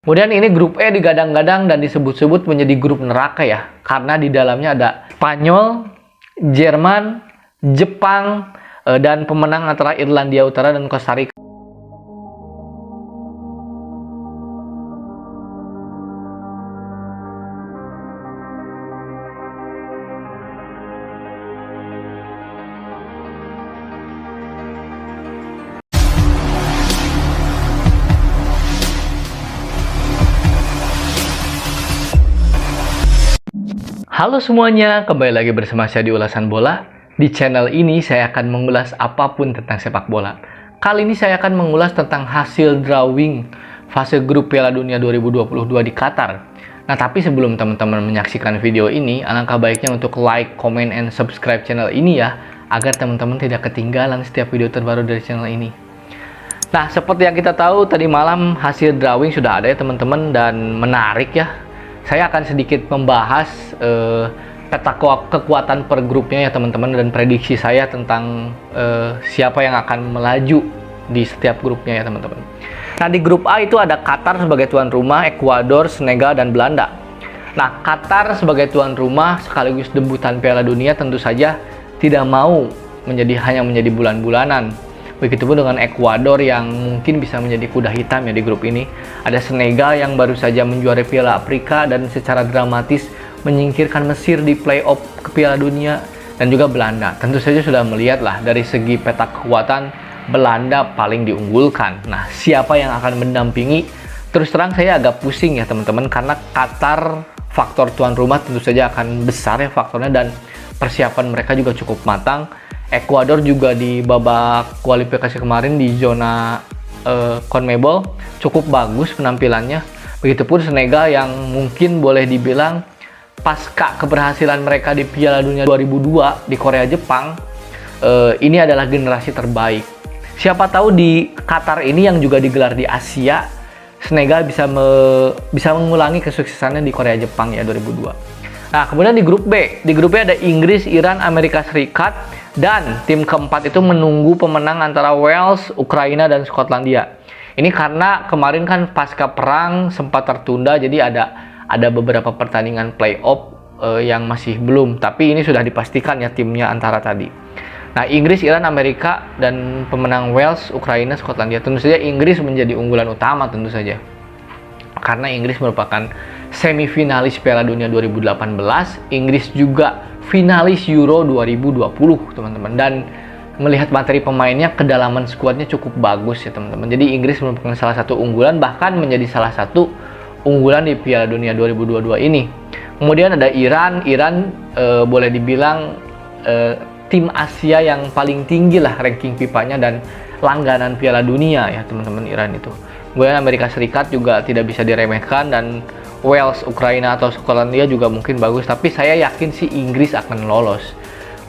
Kemudian ini grup E digadang-gadang dan disebut-sebut menjadi grup neraka ya, karena di dalamnya ada Spanyol, Jerman, Jepang, dan pemenang antara Irlandia Utara dan Costa Rica. Halo semuanya, kembali lagi bersama saya di Ulasan Bola. Di channel ini saya akan mengulas apapun tentang sepak bola. Kali ini saya akan mengulas tentang hasil drawing fase grup Piala Dunia 2022 di Qatar. Nah, tapi sebelum teman-teman menyaksikan video ini, alangkah baiknya untuk like, comment, and subscribe channel ini ya, agar teman-teman tidak ketinggalan setiap video terbaru dari channel ini. Nah, seperti yang kita tahu, tadi malam hasil drawing sudah ada ya teman-teman, dan menarik ya. Saya akan sedikit membahas peta kekuatan per grupnya ya teman-teman, dan prediksi saya tentang siapa yang akan melaju di setiap grupnya ya teman-teman. Nah, di grup A itu ada Qatar sebagai tuan rumah, Ekuador, Senegal, dan Belanda. Nah, Qatar sebagai tuan rumah sekaligus debutan Piala Dunia tentu saja tidak mau hanya menjadi bulan-bulanan. Begitupun dengan Ekuador yang mungkin bisa menjadi kuda hitam ya di grup ini. Ada Senegal yang baru saja menjuarai Piala Afrika dan secara dramatis menyingkirkan Mesir di playoff ke Piala Dunia. Dan juga Belanda. Tentu saja sudah melihat lah dari segi peta kekuatan Belanda paling diunggulkan. Nah, siapa yang akan mendampingi? Terus terang saya agak pusing ya teman-teman, karena Qatar faktor tuan rumah tentu saja akan besar ya faktornya, dan persiapan mereka juga cukup matang. Ekuador juga di babak kualifikasi kemarin di zona CONMEBOL cukup bagus penampilannya. Begitupun Senegal yang mungkin boleh dibilang pasca keberhasilan mereka di Piala Dunia 2002 di Korea Jepang, ini adalah generasi terbaik. Siapa tahu di Qatar ini yang juga digelar di Asia, Senegal bisa mengulangi kesuksesannya di Korea Jepang ya 2002. Nah, kemudian di grup B. Di grup B ada Inggris, Iran, Amerika Serikat, dan tim keempat itu menunggu pemenang antara Wales, Ukraina, dan Skotlandia. Ini karena kemarin kan pasca perang sempat tertunda, jadi ada beberapa pertandingan playoff yang masih belum. Tapi ini sudah dipastikan ya timnya antara tadi. Nah, Inggris, Iran, Amerika, dan pemenang Wales, Ukraina, Skotlandia. Tentu saja Inggris menjadi unggulan utama tentu saja. Karena Inggris merupakan semifinalis Piala Dunia 2018, Inggris juga finalis Euro 2020 teman-teman, dan melihat materi pemainnya, kedalaman skuadnya cukup bagus ya teman-teman. Jadi Inggris merupakan salah satu unggulan, bahkan menjadi salah satu unggulan di Piala Dunia 2022 ini. Kemudian ada Iran boleh dibilang tim Asia yang paling tinggi lah ranking FIFA-nya dan langganan Piala Dunia ya teman-teman, Iran itu. Kemudian Amerika Serikat juga tidak bisa diremehkan, dan Wales, Ukraina, atau Skotlandia juga mungkin bagus, tapi saya yakin sih Inggris akan lolos.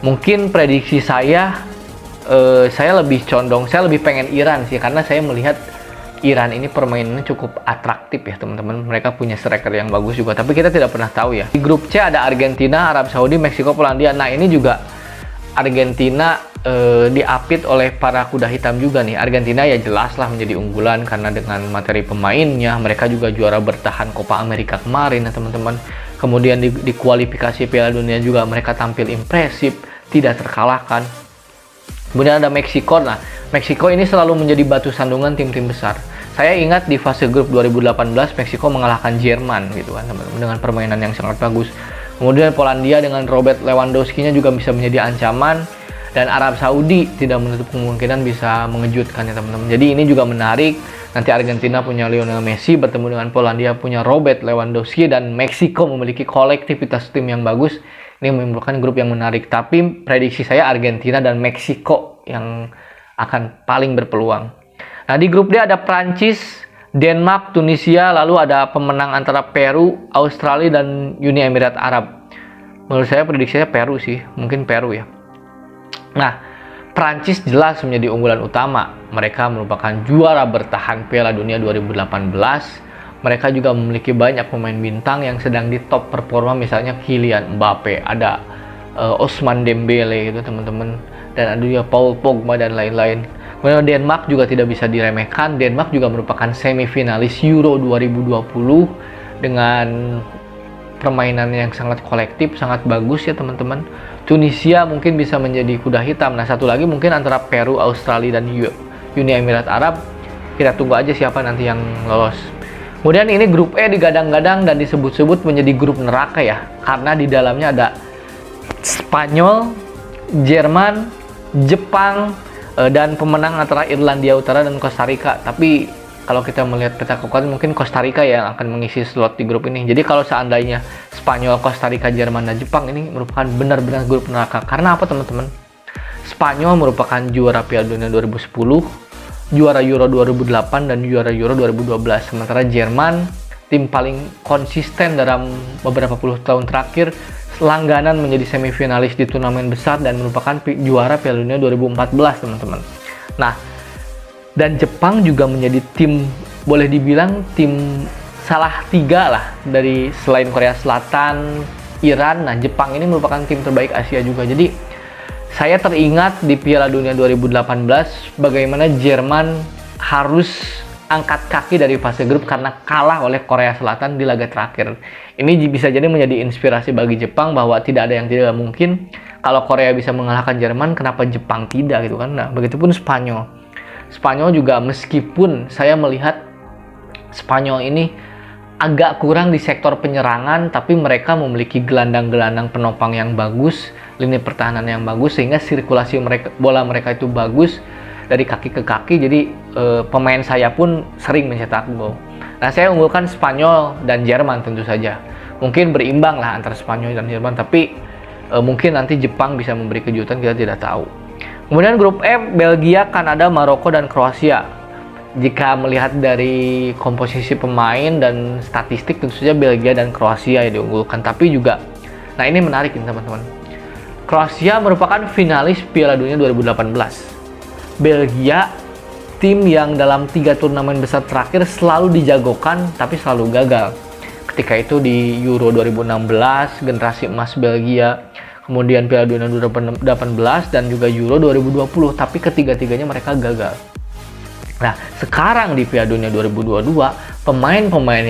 Mungkin prediksi saya lebih pengen Iran sih, karena saya melihat Iran ini permainannya cukup atraktif ya teman-teman. Mereka punya striker yang bagus juga, tapi kita tidak pernah tahu ya. Di grup C ada Argentina, Arab Saudi, Meksiko, Polandia. Nah, ini juga Argentina diapit oleh para kuda hitam juga nih. Argentina ya jelaslah menjadi unggulan karena dengan materi pemainnya. Mereka juga juara bertahan Copa America kemarin ya teman-teman. Kemudian di kualifikasi Piala Dunia juga mereka tampil impresif, tidak terkalahkan. Kemudian ada Meksiko. Nah, Meksiko ini selalu menjadi batu sandungan tim-tim besar. Saya ingat di fase grup 2018 Meksiko mengalahkan Jerman gitu kan teman-teman, dengan permainan yang sangat bagus. Kemudian Polandia dengan Robert Lewandowski-nya juga bisa menjadi ancaman, dan Arab Saudi tidak menutup kemungkinan bisa mengejutkan ya teman-teman. Jadi ini juga menarik. Nanti Argentina punya Lionel Messi bertemu dengan Polandia punya Robert Lewandowski, dan Meksiko memiliki kolektivitas tim yang bagus. Ini menimbulkan grup yang menarik. Tapi prediksi saya Argentina dan Meksiko yang akan paling berpeluang. Nah, di grup D ada Prancis, Denmark, Tunisia, lalu ada pemenang antara Peru, Australia, dan Uni Emirat Arab. Menurut saya prediksinya Peru sih, mungkin Peru ya. Nah, Prancis jelas menjadi unggulan utama. Mereka merupakan juara bertahan Piala Dunia 2018. Mereka juga memiliki banyak pemain bintang yang sedang di top performa, misalnya Kylian Mbappe, ada Ousmane Dembele gitu teman-teman, dan ada juga Paul Pogba dan lain-lain. Kemudian Denmark juga tidak bisa diremehkan. Denmark juga merupakan semifinalis Euro 2020 dengan permainan yang sangat kolektif, sangat bagus ya teman-teman. Tunisia mungkin bisa menjadi kuda hitam. Nah, satu lagi mungkin antara Peru, Australia, dan Uni Emirat Arab. Kita tunggu aja siapa nanti yang lolos. Kemudian ini grup E digadang-gadang dan disebut-sebut menjadi grup neraka ya, karena di dalamnya ada Spanyol, Jerman, Jepang, dan pemenang antara Irlandia Utara dan Costa Rica. Tapi kalau kita melihat peta kekuatan, mungkin Costa Rica yang akan mengisi slot di grup ini. Jadi kalau seandainya Spanyol, Costa Rica, Jerman, dan Jepang, ini merupakan benar-benar grup neraka. Karena apa teman-teman? Spanyol merupakan juara Piala Dunia 2010, juara Euro 2008, dan juara Euro 2012. Sementara Jerman, tim paling konsisten dalam beberapa puluh tahun terakhir, langganan menjadi semifinalis di turnamen besar dan merupakan juara Piala Dunia 2014, teman-teman. Nah, dan Jepang juga menjadi tim, boleh dibilang tim salah tiga lah dari selain Korea Selatan, Iran. Nah, Jepang ini merupakan tim terbaik Asia juga. Jadi saya teringat di Piala Dunia 2018 bagaimana Jerman harus angkat kaki dari fase grup karena kalah oleh Korea Selatan di laga terakhir. Ini bisa jadi menjadi inspirasi bagi Jepang bahwa tidak ada yang tidak mungkin. Kalau Korea bisa mengalahkan Jerman, kenapa Jepang tidak gitu kan? Nah, begitupun Spanyol. Spanyol juga, meskipun saya melihat Spanyol ini agak kurang di sektor penyerangan, tapi mereka memiliki gelandang-gelandang penopang yang bagus, lini pertahanan yang bagus, sehingga sirkulasi bola mereka itu bagus dari kaki ke kaki. Jadi pemain saya pun sering mencetak gol. Nah, saya unggulkan Spanyol dan Jerman tentu saja. Mungkin berimbang lah antara Spanyol dan Jerman, tapi mungkin nanti Jepang bisa memberi kejutan, kita tidak tahu. Kemudian grup F, Belgia, Kanada, Maroko, dan Kroasia. Jika melihat dari komposisi pemain dan statistik, tentu saja Belgia dan Kroasia yang diunggulkan. Tapi juga, nah ini menarik ini teman-teman. Kroasia merupakan finalis Piala Dunia 2018. Belgia, tim yang dalam 3 turnamen besar terakhir selalu dijagokan, tapi selalu gagal. Ketika itu di Euro 2016, generasi emas Belgia, kemudian Piala Dunia 2018, dan juga Euro 2020, tapi ketiga-tiganya mereka gagal. Nah, sekarang di Piala Dunia 2022, pemain-pemain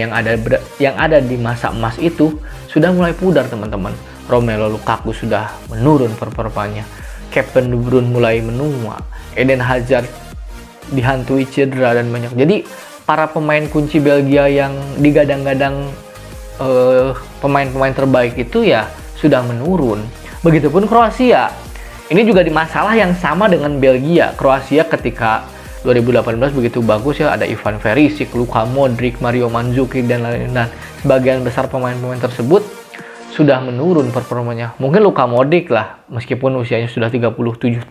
yang ada di masa emas itu sudah mulai pudar, teman-teman. Romelu Lukaku sudah menurun performanya. Kevin De Bruyne mulai menua. Eden Hazard dihantui cedera dan banyak. Jadi, para pemain kunci Belgia yang digadang-gadang pemain-pemain terbaik itu ya sudah menurun. Begitupun Kroasia. Ini juga di masalah yang sama dengan Belgia. Kroasia ketika 2018 begitu bagus ya, ada Ivan Perisic, Luka Modric, Mario Mandzukic, dan lain-lain. Dan sebagian besar pemain-pemain tersebut sudah menurun performanya. Mungkin Luka Modric lah, meskipun usianya sudah 37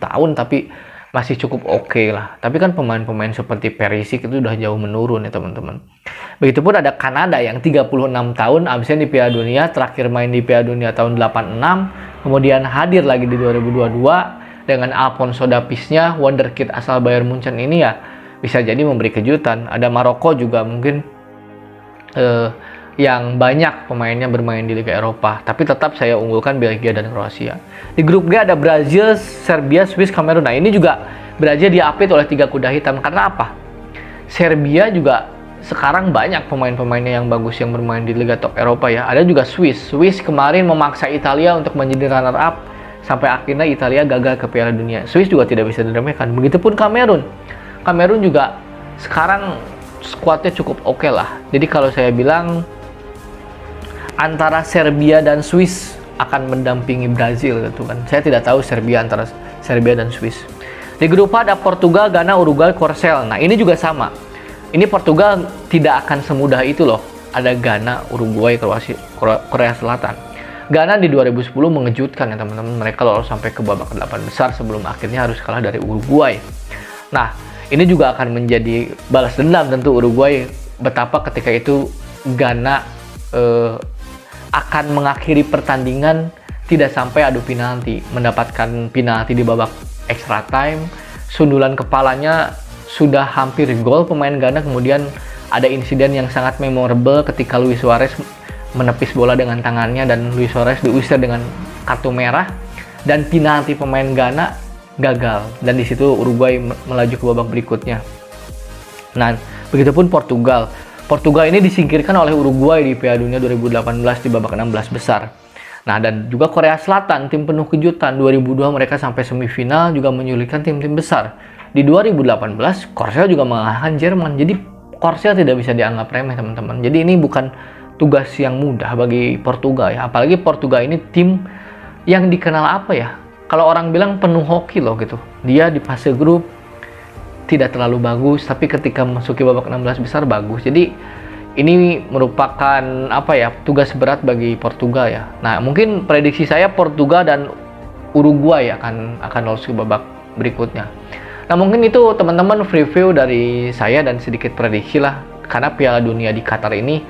tahun, tapi masih cukup oke lah. Tapi kan pemain-pemain seperti Perisic itu sudah jauh menurun ya teman-teman. Begitupun ada Kanada yang 36 tahun, absen di Piala Dunia, terakhir main di Piala Dunia tahun 86, kemudian hadir lagi di 2022, dengan Alphonso Davies-nya, wonderkid asal Bayern Munchen ini ya bisa jadi memberi kejutan. Ada Maroko juga mungkin yang banyak pemainnya bermain di Liga Eropa, tapi tetap saya unggulkan Belgia dan Kroasia. Di grup G ada Brazil, Serbia, Swiss, Kamerun. Nah, ini juga Brazil diapit oleh 3 kuda hitam. Karena apa? Serbia juga sekarang banyak pemain-pemainnya yang bagus yang bermain di Liga top Eropa ya. Ada juga Swiss. Swiss kemarin memaksa Italia untuk menjadi runner up, sampai akhirnya Italia gagal ke Piala Dunia. Swiss juga tidak bisa diremehkan. Begitupun Kamerun. Kamerun juga sekarang skuadnya cukup oke lah. Jadi kalau saya bilang antara Serbia dan Swiss akan mendampingi Brazil gitu kan. Saya tidak tahu antara Serbia dan Swiss. Di grup A ada Portugal, Ghana, Uruguay, Korsel. Nah, ini juga sama. Ini Portugal tidak akan semudah itu loh. Ada Ghana, Uruguay, Kroasia, Korea Selatan. Ghana di 2010 mengejutkan ya teman-teman. Mereka lolos sampai ke babak 8 besar sebelum akhirnya harus kalah dari Uruguay. Nah, ini juga akan menjadi balas dendam tentu Uruguay, betapa ketika itu Ghana akan mengakhiri pertandingan tidak sampai adu penalti, mendapatkan penalti di babak extra time, sundulan kepalanya sudah hampir gol pemain Ghana. Kemudian ada insiden yang sangat memorable ketika Luis Suarez menepis bola dengan tangannya dan Luis Suarez diusir dengan kartu merah, dan penalti pemain Ghana gagal, dan di situ Uruguay melaju ke babak berikutnya. Nah, begitupun Portugal. Portugal ini disingkirkan oleh Uruguay di Piala Dunia 2018 di babak 16 besar. Nah, dan juga Korea Selatan, tim penuh kejutan. 2002 mereka sampai semifinal, juga menyulitkan tim-tim besar. Di 2018, Korsel juga mengalahkan Jerman. Jadi, Korsel tidak bisa dianggap remeh, teman-teman. Jadi, ini bukan tugas yang mudah bagi Portugal ya. Apalagi Portugal ini tim yang dikenal apa ya? Kalau orang bilang penuh hoki loh gitu. Dia di fase grup tidak terlalu bagus, tapi ketika memasuki babak 16 besar bagus. Jadi ini merupakan apa ya, tugas berat bagi Portugal ya. Nah, mungkin prediksi saya Portugal dan Uruguay akan lolos ke babak berikutnya. Nah, mungkin itu teman-teman review dari saya dan sedikit prediksi lah, karena Piala Dunia di Qatar ini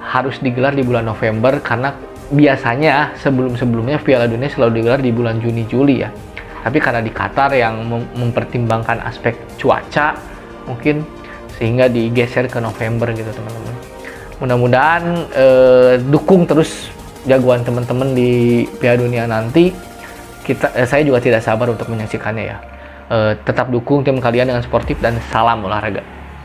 harus digelar di bulan November, karena biasanya sebelum-sebelumnya Piala Dunia selalu digelar di bulan Juni-Juli ya. Tapi karena di Qatar yang mempertimbangkan aspek cuaca mungkin, sehingga digeser ke November gitu teman-teman. Mudah-mudahan dukung terus jagoan teman-teman di Piala Dunia nanti. Saya juga tidak sabar untuk menyaksikannya ya. Tetap dukung tim kalian dengan sportif, dan salam olahraga.